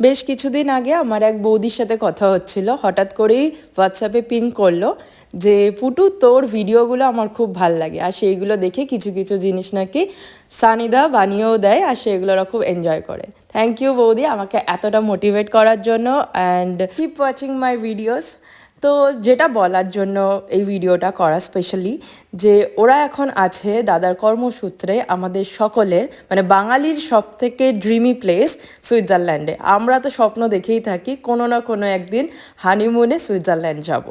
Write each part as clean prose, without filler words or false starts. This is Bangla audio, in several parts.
বেশ কিছুদিন আগে আমার এক বৌদির সাথে কথা হচ্ছিল, হঠাৎ করেই হোয়াটসঅ্যাপে পিং করলো যে পুটু তোর ভিডিওগুলো আমার খুব ভাল লাগে, আর সেইগুলো দেখে কিছু কিছু জিনিস নাকি সানিদা বানিয়েও দেয় আর সেগুলোরা খুব এনজয় করে। থ্যাংক ইউ বৌদি আমাকে এতটা মোটিভেট করার জন্য, and keep watching my videos. তো যেটা বলার জন্য এই ভিডিওটা করা স্পেশালি, যে ওরা এখন আছে দাদার কর্মসূত্রে আমাদের সকলের মানে বাঙালির সব থেকে ড্রিমি প্লেস সুইজারল্যান্ডে। আমরা তো স্বপ্ন দেখেই থাকি কোনো না কোনো একদিন হানিমুনে সুইজারল্যান্ড যাব।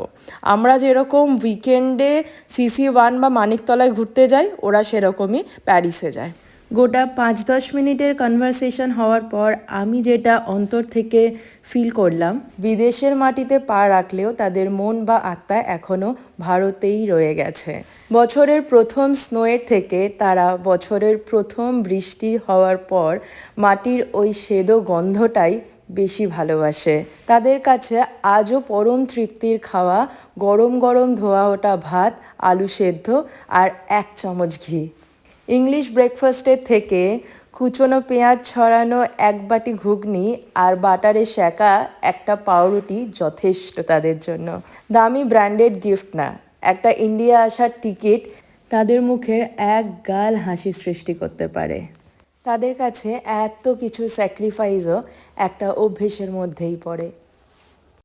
আমরা যেরকম উইকেন্ডে CC1 বা মানিকতলায় ঘুরতে যাই, ওরা সেরকমই প্যারিসে যায়। গোটা 5-10 মিনিটের কনভারসেশন হওয়ার পর আমি যেটা অন্তর থেকে ফিল করলাম, বিদেশের মাটিতে পা রাখলেও তাদের মন বা আত্মা এখনও ভারতেই রয়ে গেছে। বছরের প্রথম স্নোয়ের থেকে তারা বছরের প্রথম বৃষ্টি হওয়ার পর মাটির ওই সেদো গন্ধটাই বেশি ভালোবাসে। তাদের কাছে আজও পরম তৃপ্তির খাওয়া গরম গরম ধোয়া ওঠা ভাত, আলু সেদ্ধ আর 1 চামচ ঘি। ইংলিশ ব্রেকফাস্টের থেকে কুচনো পেঁয়াজ ছড়ানো 1 বাটি ঘুগনি আর বাটারে সেঁকা একটা পাউরুটি যথেষ্ট তাদের জন্য। দামি ব্র্যান্ডেড গিফট না, একটা ইন্ডিয়া আসার টিকিট তাদের মুখের এক গাল হাসি সৃষ্টি করতে পারে। তাদের কাছে এত কিছু স্যাক্রিফাইসও একটা অভ্যেসের মধ্যেই পড়ে।